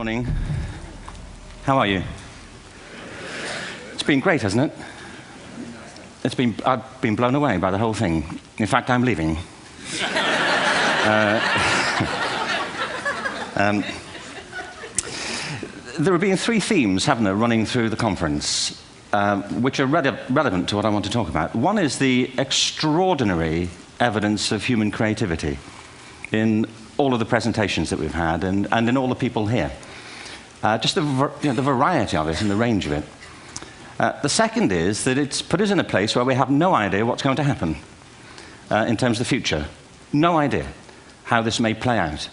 Morning. How are you? It's been great, hasn't it? I've been blown away by the whole thing. In fact, I'm leaving. There have been three themes, haven't there, running through the conference, which are relevant to what I want to talk about. One is the extraordinary evidence of human creativity in all of the presentations that we've had and in all the people here. Just the variety of it and the range of it. The second is that it's put us in a place where we have no idea what's going to happen in terms of the future. No idea how this may play out.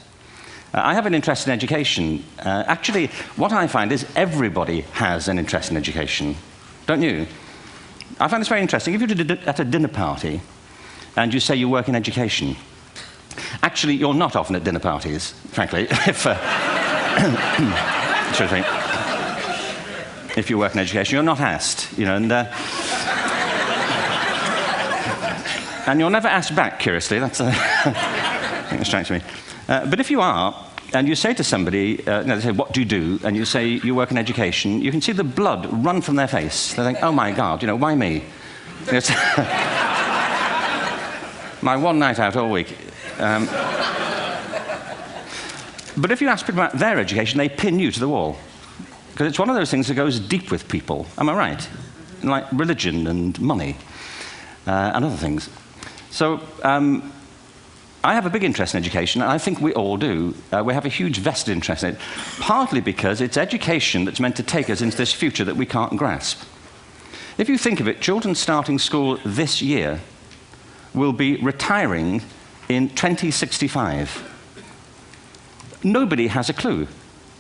I have an interest in education. Actually, what I find is everybody has an interest in education. Don't you? I find this very interesting. If you're at a dinner party and you say you work in education, actually, you're not often at dinner parties, frankly, if you work in education. You're not asked, and you're never asked back, curiously. That's I think it strikes me. But if you are, and you say to somebody, they say, what do you do? And you say, you work in education, you can see the blood run from their face. They think, oh my God, why me? It's my one night out all week. But if you ask people about their education, they pin you to the wall. Because it's one of those things that goes deep with people. Am I right? Like religion and money and other things. So I have a big interest in education, and I think we all do. We have a huge vested interest in it, partly because it's education that's meant to take us into this future that we can't grasp. If you think of it, children starting school this year will be retiring in 2065. Nobody has a clue,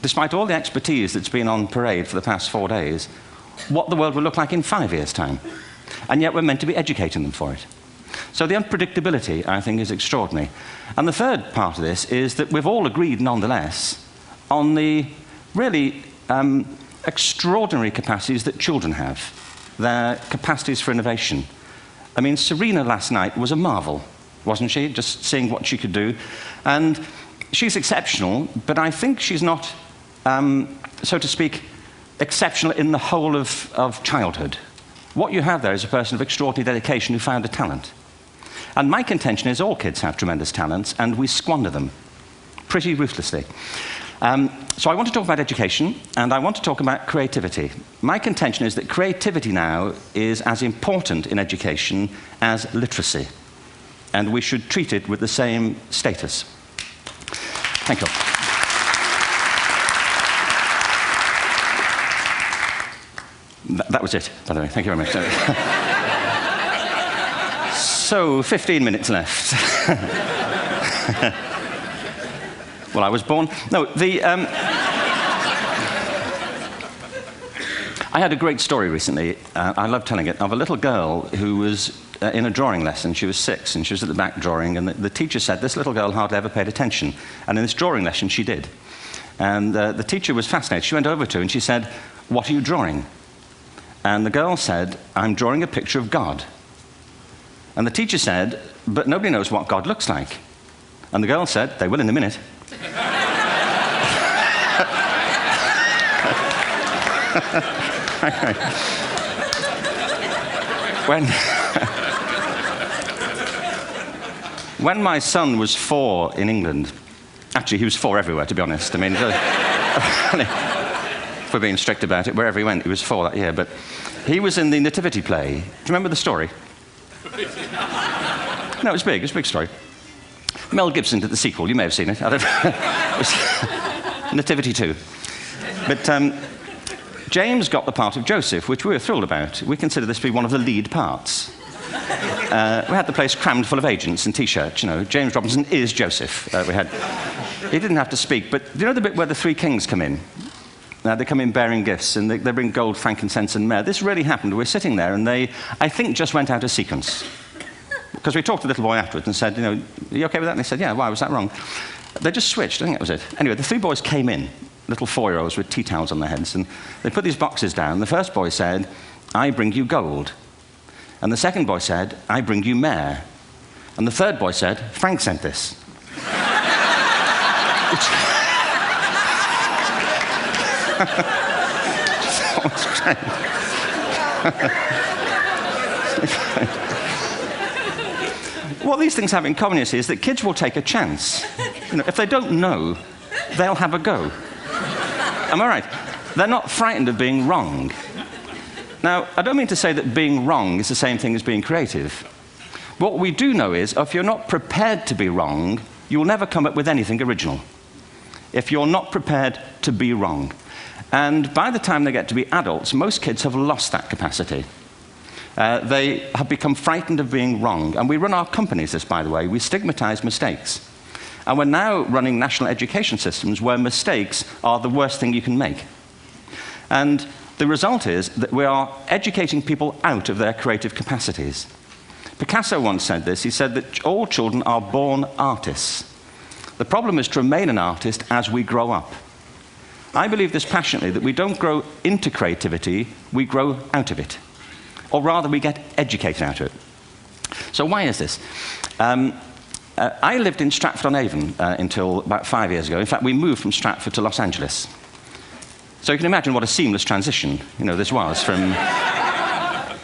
despite all the expertise that's been on parade for the past 4 days, what the world will look like in 5 years' time. And yet we're meant to be educating them for it. So the unpredictability, I think, is extraordinary. And the third part of this is that we've all agreed, nonetheless, on the really extraordinary capacities that children have, their capacities for innovation. I mean, Serena last night was a marvel, wasn't she? Just seeing what she could do. And she's exceptional, but I think she's not, so to speak, exceptional in the whole of childhood. What you have there is a person of extraordinary dedication who found a talent. And my contention is all kids have tremendous talents, and we squander them pretty ruthlessly. So I want to talk about education, and I want to talk about creativity. My contention is that creativity now is as important in education as literacy, and we should treat it with the same status. Thank you. That was it, by the way. Thank you very much. So, 15 minutes left. Well, I was born... No, I had a great story recently, I love telling it, of a little girl who was in a drawing lesson. She was 6, and she was at the back drawing, and the teacher said this little girl hardly ever paid attention. And in this drawing lesson, she did. And the teacher was fascinated. She went over to her and she said, what are you drawing? And the girl said, I'm drawing a picture of God. And the teacher said, but nobody knows what God looks like. And the girl said, they will in a minute. When my son was 4 in England, actually he was 4 everywhere, to be honest. I mean, if we're being strict about it, wherever he went, he was 4 that year. But he was in the Nativity play. Do you remember the story? No, it was big. It was a big story. Mel Gibson did the sequel. You may have seen it. I don't know. It was Nativity 2. But James got the part of Joseph, which we were thrilled about. We consider this to be one of the lead parts. We had the place crammed full of agents in T-shirts. James Robinson is Joseph. He didn't have to speak, but do you know the bit where the 3 kings come in? They come in bearing gifts, and they bring gold, frankincense, and myrrh. This really happened. We're sitting there, and they, I think, just went out of sequence. Because we talked to the little boy afterwards and said, are you okay with that? And they said, yeah, why was that wrong? They just switched. I think that was it. Anyway, the 3 boys came in, little 4-year-olds with tea towels on their heads, and they put these boxes down. The first boy said, I bring you gold. And the second boy said, I bring you myrrh. And the third boy said, Frank sent this. What these things have in common, you see, is that kids will take a chance. If they don't know, they'll have a go. Am I right? They're not frightened of being wrong. Now, I don't mean to say that being wrong is the same thing as being creative. What we do know is, if you're not prepared to be wrong, you'll never come up with anything original. If you're not prepared to be wrong. And by the time they get to be adults, most kids have lost that capacity. They have become frightened of being wrong. And we run our companies this, by the way. We stigmatize mistakes. And we're now running national education systems where mistakes are the worst thing you can make. And the result is that we are educating people out of their creative capacities. Picasso once said this. He said that all children are born artists. The problem is to remain an artist as we grow up. I believe this passionately, that we don't grow into creativity, we grow out of it. Or rather, we get educated out of it. So why is this? I lived in Stratford-on-Avon until about 5 years ago. In fact, we moved from Stratford to Los Angeles. So you can imagine what a seamless transition, this was from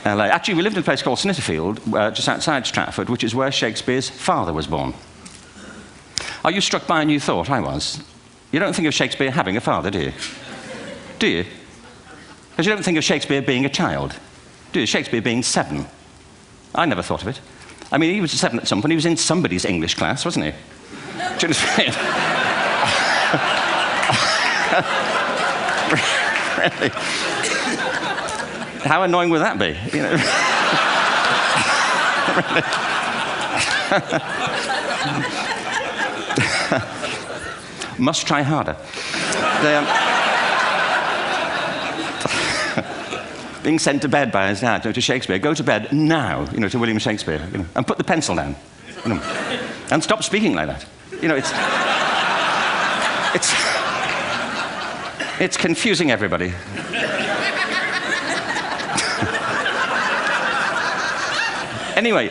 LA. Actually, we lived in a place called Snitterfield, just outside Stratford, which is where Shakespeare's father was born. Are you struck by a new thought? I was. You don't think of Shakespeare having a father, do you? Do you? Because you don't think of Shakespeare being a child, do you? Shakespeare being 7. I never thought of it. I mean, he was 7 at some point. He was in somebody's English class, wasn't he? Do you understand? Really? How annoying would that be? Must try harder. Being sent to bed by his dad, to Shakespeare. Go to bed now, to William Shakespeare, and put the pencil down, and stop speaking like that. It's confusing everybody. Anyway,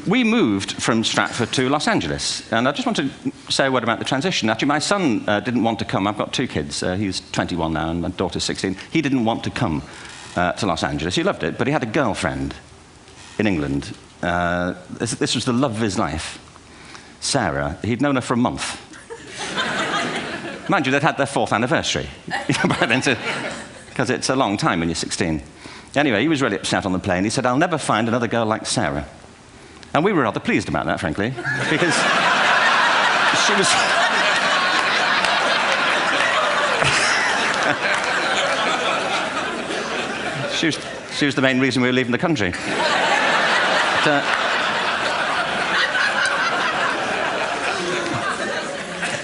we moved from Stratford to Los Angeles, and I just want to say a word about the transition. Actually, my son didn't want to come. I've got 2 kids. He's 21 now, and my daughter's 16. He didn't want to come to Los Angeles. He loved it, but he had a girlfriend in England. This was the love of his life, Sarah. He'd known her for a month. Mind you, they'd had their 4th anniversary by then, because it's a long time when you're 16. Anyway, he was really upset on the plane. He said, "I'll never find another girl like Sarah." And we were rather pleased about that, frankly, because she was the main reason we were leaving the country.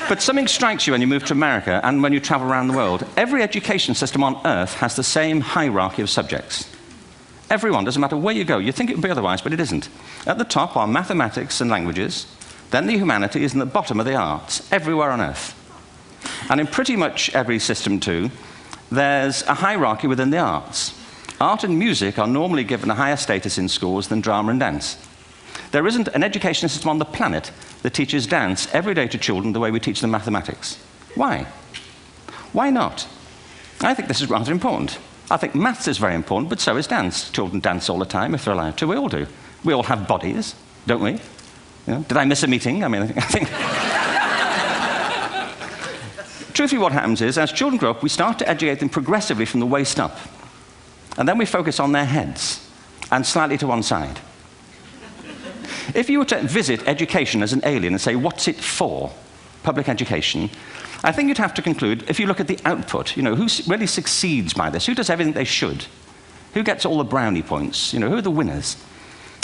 But something strikes you when you move to America and when you travel around the world. Every education system on Earth has the same hierarchy of subjects. Everyone, doesn't matter where you go. You think it would be otherwise, but it isn't. At the top are mathematics and languages, then the humanities, and the bottom are the arts, everywhere on Earth. And in pretty much every system, too, there's a hierarchy within the arts. Art and music are normally given a higher status in schools than drama and dance. There isn't an education system on the planet that teaches dance every day to children the way we teach them mathematics. Why? Why not? I think this is rather important. I think maths is very important, but so is dance. Children dance all the time if they're allowed to. We all do. We all have bodies, don't we? Did I miss a meeting? I think... Truthfully, what happens is, as children grow up, we start to educate them progressively from the waist up. And then we focus on their heads, and slightly to one side. If you were to visit education as an alien and say, what's it for, public education, I think you'd have to conclude, if you look at the output, who really succeeds by this, who does everything they should, who gets all the brownie points, who are the winners,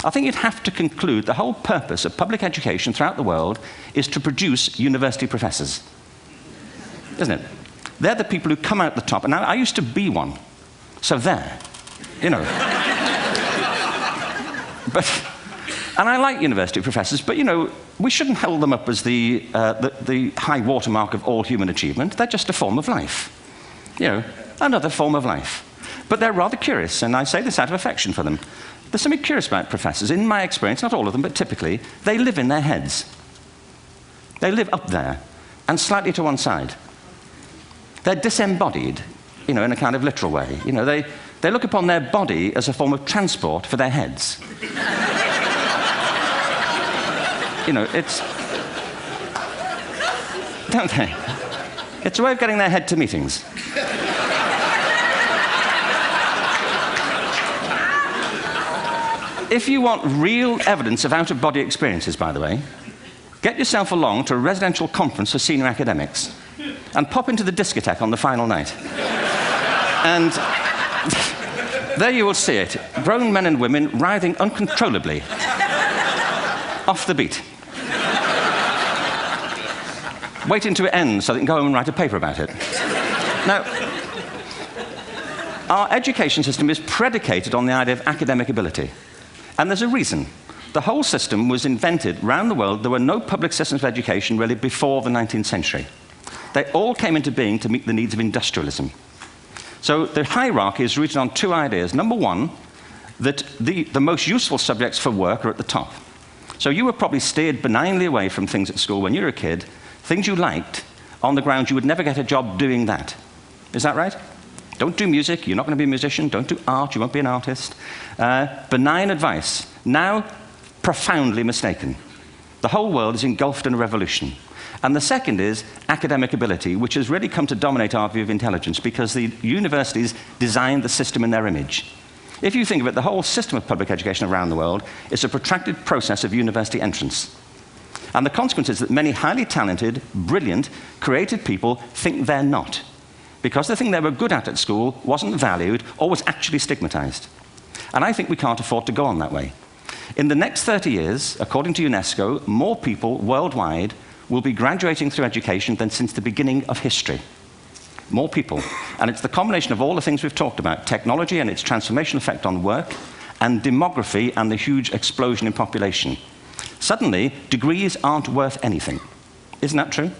I think you'd have to conclude the whole purpose of public education throughout the world is to produce university professors, isn't it? They're the people who come out the top, and I used to be one, so there, And I like university professors, but, we shouldn't hold them up as the high watermark of all human achievement. They're just a form of life. Another form of life. But they're rather curious, and I say this out of affection for them. There's something curious about professors. In my experience, not all of them, but typically, they live in their heads. They live up there, and slightly to one side. They're disembodied, in a kind of literal way. They look upon their body as a form of transport for their heads. It's... Don't they? It's a way of getting their head to meetings. If you want real evidence of out-of-body experiences, by the way, get yourself along to a residential conference for senior academics and pop into the discotheque on the final night. And there you will see it, grown men and women writhing uncontrollably off the beat, waiting to it ends so they can go home and write a paper about it. Now, our education system is predicated on the idea of academic ability. And there's a reason. The whole system was invented around the world. There were no public systems of education really before the 19th century. They all came into being to meet the needs of industrialism. So the hierarchy is rooted on two ideas. Number one, that the most useful subjects for work are at the top. So you were probably steered benignly away from things at school when you were a kid, things you liked, on the grounds you would never get a job doing that. Is that right? Don't do music, you're not going to be a musician. Don't do art, you won't be an artist. Benign advice, now profoundly mistaken. The whole world is engulfed in a revolution. And the second is academic ability, which has really come to dominate our view of intelligence because the universities designed the system in their image. If you think of it, the whole system of public education around the world is a protracted process of university entrance. And the consequence is that many highly talented, brilliant, creative people think they're not, because the thing they were good at school wasn't valued or was actually stigmatized. And I think we can't afford to go on that way. In the next 30 years, according to UNESCO, more people worldwide will be graduating through education than since the beginning of history. More people. And it's the combination of all the things we've talked about, technology and its transformational effect on work, and demography and the huge explosion in population. Suddenly, degrees aren't worth anything. Isn't that true?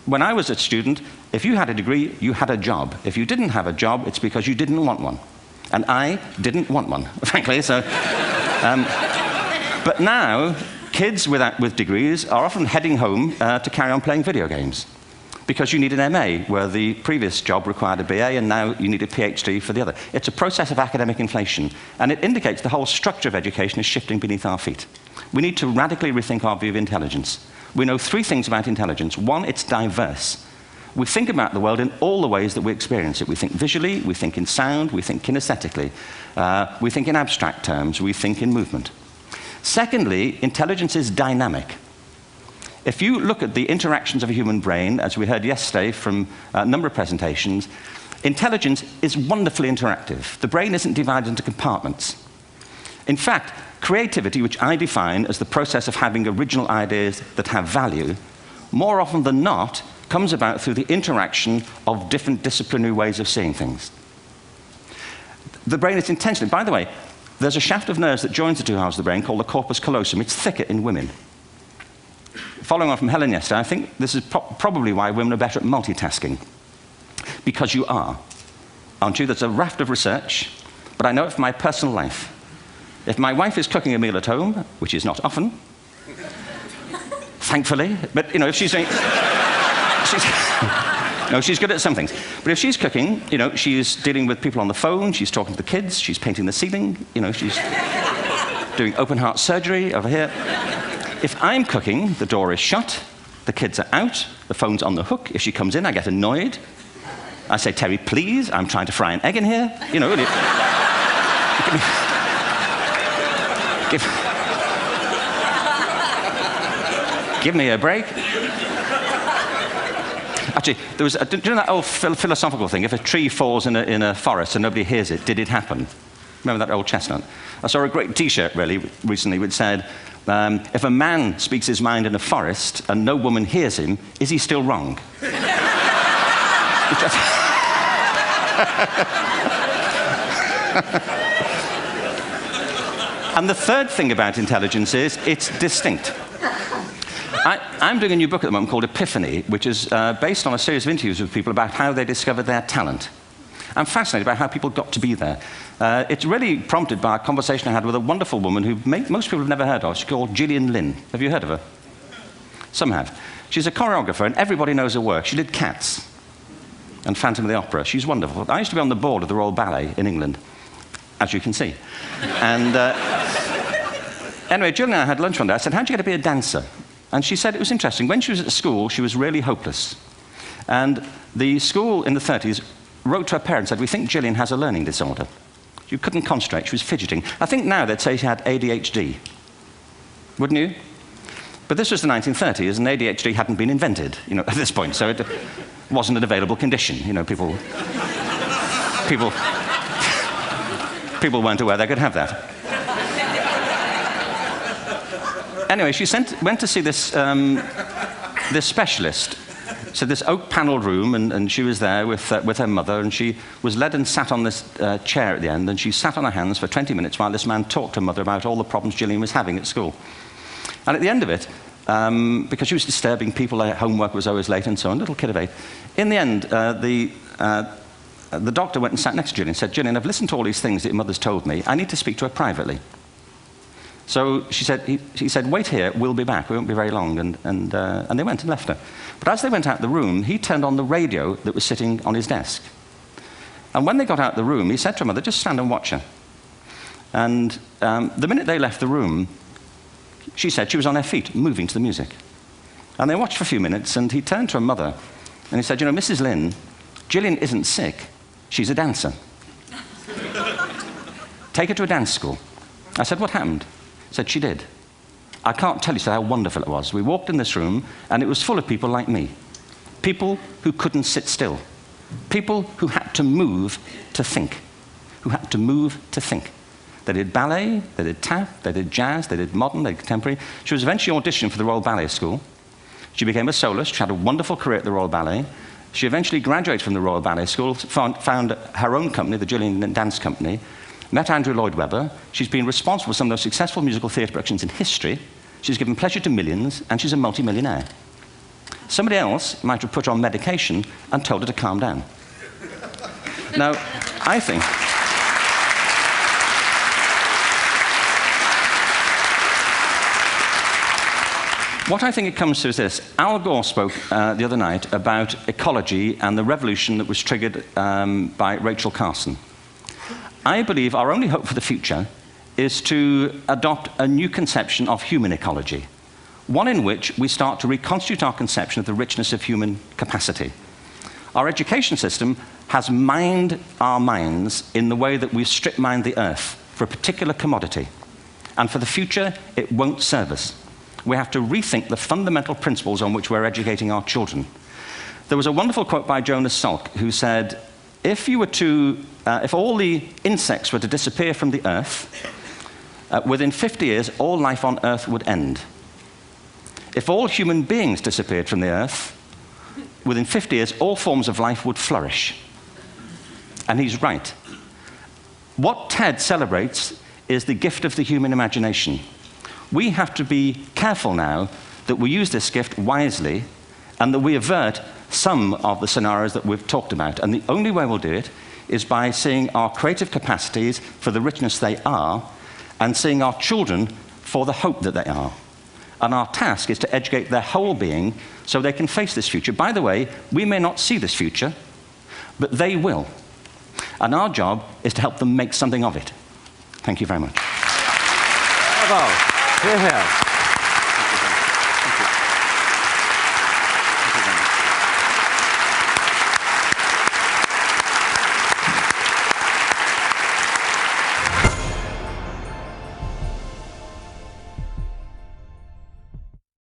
When I was a student, if you had a degree, you had a job. If you didn't have a job, it's because you didn't want one. And I didn't want one, frankly. So, but now, kids with degrees are often heading home to carry on playing video games because you need an MA, where the previous job required a BA, and now you need a PhD for the other. It's a process of academic inflation, and it indicates the whole structure of education is shifting beneath our feet. We need to radically rethink our view of intelligence. We know three things about intelligence. One, it's diverse. We think about the world in all the ways that we experience it. We think visually, we think in sound, we think kinesthetically, we think in abstract terms, we think in movement. Secondly, intelligence is dynamic. If you look at the interactions of a human brain, as we heard yesterday from a number of presentations, intelligence is wonderfully interactive. The brain isn't divided into compartments. In fact, creativity, which I define as the process of having original ideas that have value, more often than not, comes about through the interaction of different disciplinary ways of seeing things. The brain is intentionally, by the way, there's a shaft of nerves that joins the two halves of the brain called the corpus callosum. It's thicker in women. Following on from Helen yesterday, I think this is probably why women are better at multitasking. Because you are, aren't you? There's a raft of research, but I know it from my personal life. If my wife is cooking a meal at home, which is not often, thankfully, but if she's doing... No, she's good at some things. But if she's cooking, she's dealing with people on the phone, she's talking to the kids, she's painting the ceiling, she's doing open heart surgery over here. If I'm cooking, the door is shut, the kids are out, the phone's on the hook. If she comes in, I get annoyed. I say, Terry, please, I'm trying to fry an egg in here. Give me a break. Actually, there was, do you know that old philosophical thing? If a tree falls in a forest and nobody hears it, did it happen? Remember that old chestnut? I saw a great T-shirt, really, recently, which said, if a man speaks his mind in a forest and no woman hears him, is he still wrong? And the third thing about intelligence is it's distinct. I'm doing a new book at the moment called Epiphany, which is based on a series of interviews with people about how they discovered their talent. I'm fascinated by how people got to be there. It's really prompted by a conversation I had with a wonderful woman who most people have never heard of. She's called Gillian Lynn. Have you heard of her? Some have. She's a choreographer, and everybody knows her work. She did Cats. and Phantom of the Opera. She's wonderful. I used to be on the board of the Royal Ballet in England, as you can see. And anyway, Jill and I had lunch one day. I said, how'd you get to be a dancer? And she said it was interesting. When she was at school, she was really hopeless. And the school in the 30s wrote to her parents and said, we think Gillian has a learning disorder. She couldn't concentrate, she was fidgeting. I think now they'd say she had ADHD. Wouldn't you? But this was the 1930s, and ADHD hadn't been invented, at this point, so it wasn't an available condition. People weren't aware they could have that. Anyway, she went to see this specialist. So this oak-panelled room, and she was there with her mother, and she was led and sat on this chair at the end, and she sat on her hands for 20 minutes while this man talked to her mother about all the problems Gillian was having at school. And at the end of it, because she was disturbing people, her homework was always late and so on, little kid of 8, in the end, the doctor went and sat next to Gillian and said, Gillian, I've listened to all these things that your mother's told me. I need to speak to her privately. So he said, wait here, we'll be back. We won't be very long. And they went and left her. But as they went out the room, he turned on the radio that was sitting on his desk. And when they got out the room, he said to her mother, just stand and watch her. And the minute they left the room, she said she was on her feet, moving to the music. And they watched for a few minutes, and he turned to her mother, and he said, Mrs. Lynn, Gillian isn't sick. She's a dancer. Take her to a dance school. I said, what happened? He said, she did. I can't tell you how wonderful it was. We walked in this room, and it was full of people like me. People who couldn't sit still. People who had to move to think. Who had to move to think. They did ballet, they did tap, they did jazz, they did modern, they did contemporary. She was eventually auditioned for the Royal Ballet School. She became a soloist. She had a wonderful career at the Royal Ballet. She eventually graduated from the Royal Ballet School, found her own company, the Gillian Dance Company, met Andrew Lloyd Webber. She's been responsible for some of the most successful musical theatre productions in history. She's given pleasure to millions, and she's a multi-millionaire. Somebody else might have put her on medication and told her to calm down. Now, I think... What I think it comes to is this. Al Gore spoke the other night about ecology and the revolution that was triggered by Rachel Carson. I believe our only hope for the future is to adopt a new conception of human ecology, one in which we start to reconstitute our conception of the richness of human capacity. Our education system has mined our minds in the way that we've strip-mined the earth for a particular commodity, and for the future, it won't serve us. We have to rethink the fundamental principles on which we're educating our children. There was a wonderful quote by Jonas Salk, who said, if all the insects were to disappear from the earth, within 50 years, all life on earth would end. If all human beings disappeared from the earth, within 50 years, all forms of life would flourish. And he's right. What TED celebrates is the gift of the human imagination. We have to be careful now that we use this gift wisely and that we avert some of the scenarios that we've talked about. And the only way we'll do it is by seeing our creative capacities for the richness they are and seeing our children for the hope that they are. And our task is to educate their whole being so they can face this future. By the way, we may not see this future, but they will. And our job is to help them make something of it. Thank you very much. Bravo. Here, here.